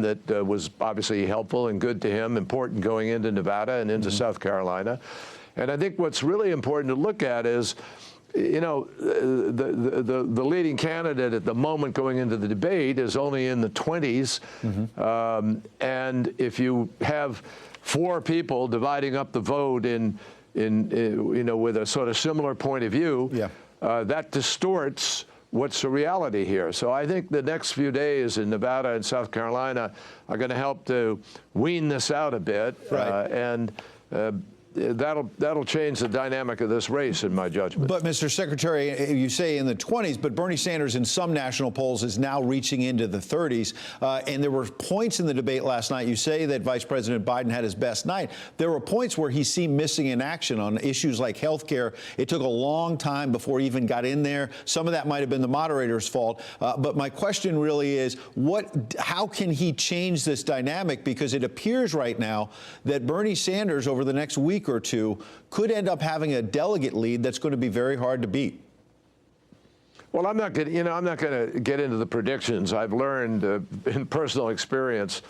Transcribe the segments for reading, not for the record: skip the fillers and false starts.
that was obviously helpful and good to him, important going into Nevada and into South Carolina. And I think what's really important to look at is, you know, the leading candidate at the moment going into the debate is only in the 20s. And if you have 4 people dividing up the vote in you know, with a sort of similar point of view, that distorts what's the reality here. So I think the next few days in Nevada and South Carolina are going to help to wean this out a bit, and that'll change the dynamic of this race, in my judgment. But, Mr. Secretary, you say in the 20s, but Bernie Sanders in some national polls is now reaching into the 30s. And there were points in the debate last night. You say that Vice President Biden had his best night. There were points where he seemed missing in action on issues like health care. It took a long time before he even got in there. Some of that might have been the moderator's fault. But my question really is, how can he change this dynamic? Because it appears right now that Bernie Sanders over the next week or 2 could end up having a delegate lead that's going to be very hard to beat. Well, I'm not going to get into the predictions. I've learned in personal experience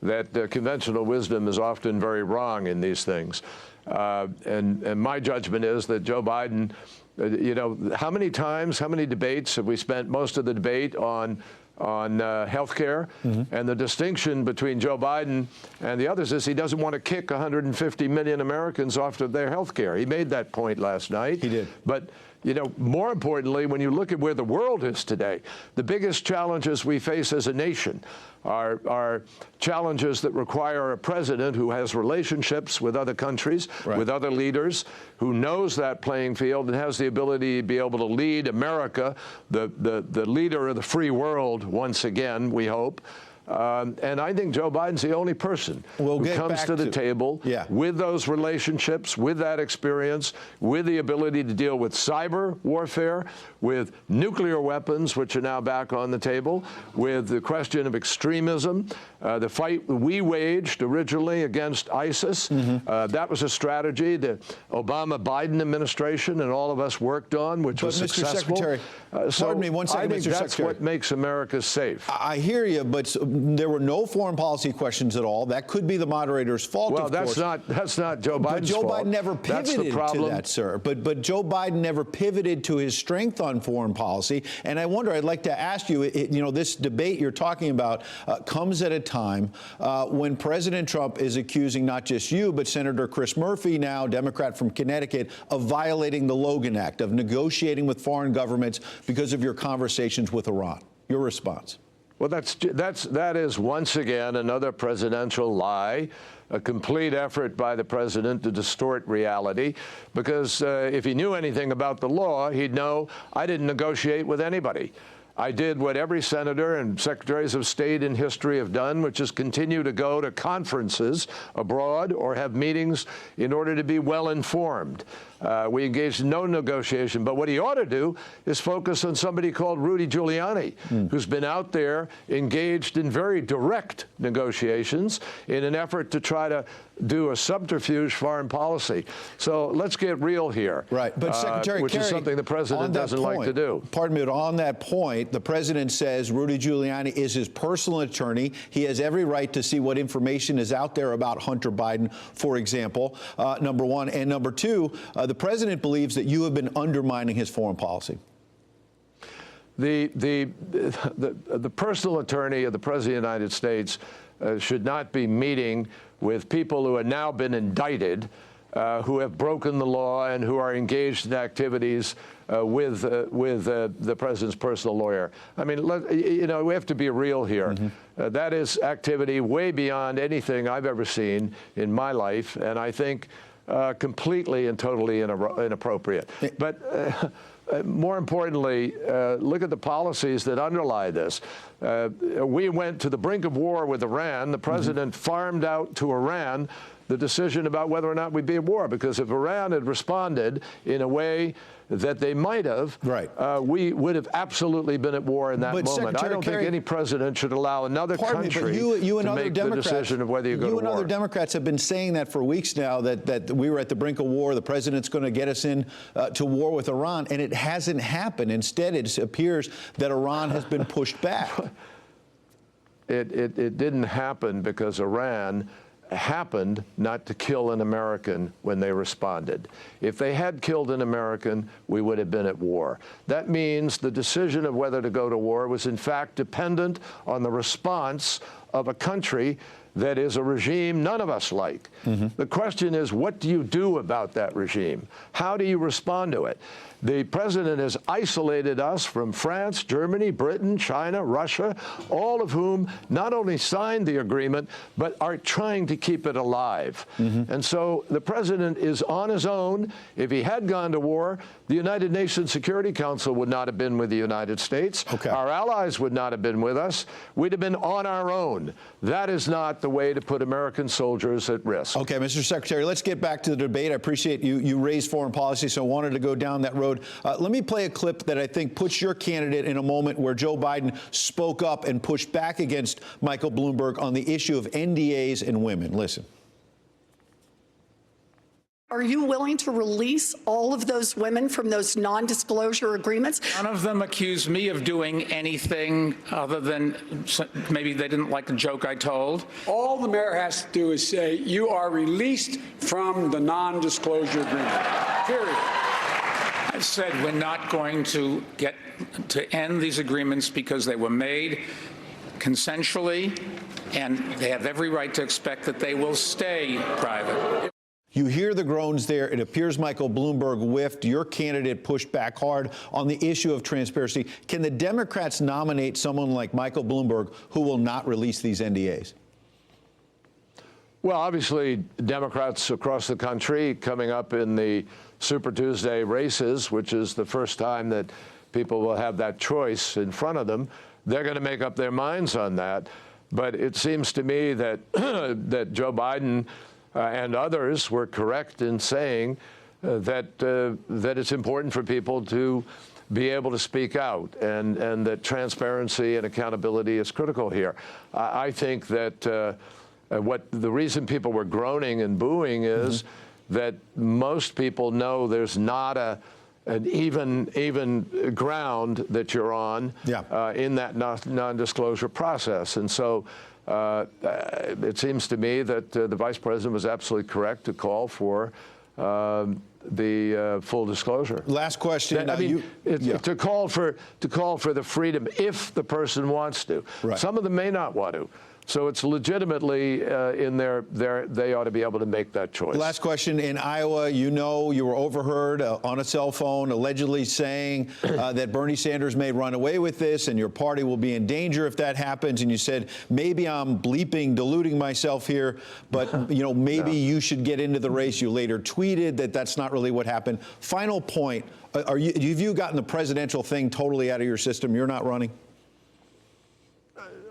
that conventional wisdom is often very wrong in these things. And my judgment is that Joe Biden, you know, how many debates have we spent most of the debate on health care? And the distinction between Joe Biden and the others is he doesn't want to kick 150 million Americans off of their health care. He made that point last night. He did. But, you know, more importantly, when you look at where the world is today, the biggest challenges we face as a nation are challenges that require a president who has relationships with other countries, with other leaders, who knows that playing field and has the ability to be able to lead America, the leader of the free world, once again, we hope. And I think Joe Biden's the only person who comes to the table with those relationships, with that experience, with the ability to deal with cyber warfare, with nuclear weapons, which are now back on the table, with the question of extremism, the fight we waged originally against ISIS. That was a strategy the Obama-Biden administration and all of us worked on, which was successful. Mr. Secretary, pardon me one second, I think that's what makes America safe. I hear you, but there were no foreign policy questions at all. That could be the moderator's fault, well, of course. That's not Joe Biden's fault. But Joe Biden never pivoted to that, sir. But Joe Biden never pivoted to his strength on foreign policy. And I wonder, I'd like to ask you, you know, this debate you're talking about comes at a time when President Trump is accusing not just you, but Senator Chris Murphy, now Democrat from Connecticut, of violating the Logan Act, of negotiating with foreign governments because of your conversations with Iran. Your response? Well, that is once again another presidential lie, a complete effort by the president to distort reality, because if he knew anything about the law, he'd know I didn't negotiate with anybody. I did what every senator and secretaries of state in history have done, which is continue to go to conferences abroad or have meetings in order to be well informed. We engaged in no negotiation. But what he ought to do is focus on somebody called Rudy Giuliani, who's been out there engaged in very direct negotiations in an effort to try to do a subterfuge foreign policy. So let's get real here. Right. But Secretary which Kerry, is something the president doesn't like to do. Pardon me, but on that point, the president says Rudy Giuliani is his personal attorney. He has every right to see what information is out there about Hunter Biden, for example, number one. And number two, the president believes that you have been undermining his foreign policy. The personal attorney of the President of the United States should not be meeting with people who have now been indicted, who have broken the law and who are engaged in activities with the president's personal lawyer. I mean, you know, we have to be real here. That is activity way beyond anything I've ever seen in my life, and I think completely and totally inappropriate. But more importantly, look at the policies that underlie this. We went to the brink of war with Iran. The president farmed out to Iran the decision about whether or not we'd be at war, because if Iran had responded in a way that they might have, we would have absolutely been at war in that moment. Secretary I don't Kerry, think any president should allow another country to make the decision of whether you go to war. You and other Democrats have been saying that for weeks now, that we were at the brink of war, the president's going to get us in to war with Iran, and it hasn't happened. Instead, it appears that Iran has been pushed back. it didn't happen because Iran happened not to kill an American when they responded. If they had killed an American, we would have been at war. That means the decision of whether to go to war was in fact dependent on the response of a country that is a regime none of us like. The question is, what do you do about that regime? How do you respond to it? The president has isolated us from France, Germany, Britain, China, Russia, all of whom not only signed the agreement, but are trying to keep it alive. And so the president is on his own. If he had gone to war, the United Nations Security Council would not have been with the United States. Our allies would not have been with us. We'd have been on our own. That is not the way to put American soldiers at risk. Okay, Mr. Secretary, let's get back to the debate. I appreciate you raised foreign policy, so I wanted to go down that road. Let me play a clip that I think puts your candidate in a moment where Joe Biden spoke up and pushed back against Michael Bloomberg on the issue of NDAs and women. Listen. Are you willing to release all of those women from those non-disclosure agreements? None of them accused me of doing anything other than maybe they didn't like the joke I told. All the mayor has to do is say, you are released from the non-disclosure agreement, period. I said we're not going to end these agreements because they were made consensually, and they have every right to expect that they will stay private. You hear the groans there. It appears Michael Bloomberg whiffed. Your candidate pushed back hard on the issue of transparency. Can the Democrats nominate someone like Michael Bloomberg who will not release these NDAs? Well, obviously, Democrats across the country coming up in the Super Tuesday races, which is the first time that people will have that choice in front of them, they're going to make up their minds on that. But it seems to me that that Joe Biden and others were correct in saying that it's important for people to be able to speak out, and that transparency and accountability is critical here. I think that the reason people were groaning and booing is that most people know there's not an even ground that you're on in that non-disclosure process. And so it seems to me that the vice president was absolutely correct to call for the full disclosure. Last question. To call for the freedom if the person wants to. Right. Some of them may not want to. So it's legitimately they ought to be able to make that choice. Last question. In Iowa, you were overheard on a cell phone allegedly saying that Bernie Sanders may run away with this and your party will be in danger if that happens. And you said, maybe I'm diluting myself here, but maybe you should get into the race. You later tweeted that that's not really what happened. Final point. Have you gotten the presidential thing totally out of your system? You're not running?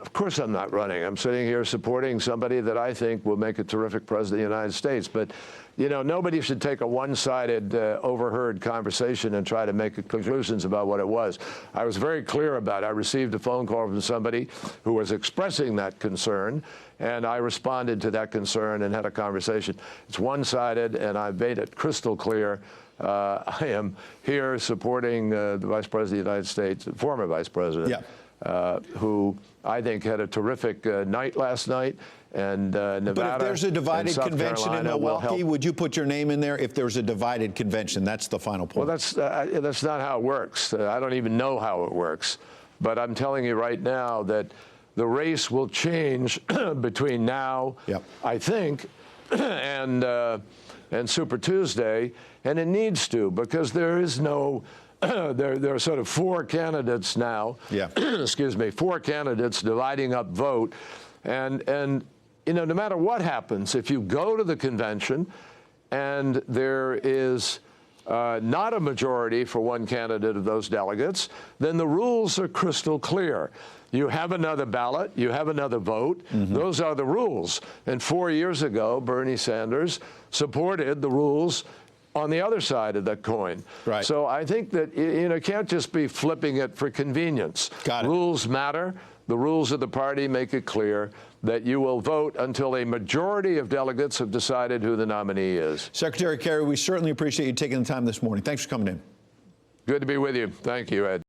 Of course I'm not running. I'm sitting here supporting somebody that I think will make a terrific president of the United States. But, nobody should take a one-sided, overheard conversation and try to make conclusions about what it was. I was very clear about it. I received a phone call from somebody who was expressing that concern, and I responded to that concern and had a conversation. It's one-sided, and I've made it crystal clear. I am here supporting the Vice President of the United States, former Vice President, who I think had a terrific night last night, and Nevada. But if there's a divided convention in Milwaukee, would you put your name in there if there's a divided convention? That's the final point. Well, that's not how it works. I don't even know how it works. But I'm telling you right now that the race will change between now, I think, and Super Tuesday, and it needs to, because there is no. There are sort of four candidates now. Excuse me, four candidates dividing up vote, and no matter what happens, if you go to the convention and there is not a majority for one candidate of those delegates, then the rules are crystal clear. You have another ballot, you have another vote. Those are the rules. And 4 years ago, Bernie Sanders supported the rules on the other side of that coin. Right. So I think that you can't just be flipping it for convenience. Got it. Rules matter. The rules of the party make it clear that you will vote until a majority of delegates have decided who the nominee is. Secretary Kerry, we certainly appreciate you taking the time this morning. Thanks for coming in. Good to be with you. Thank you, Ed.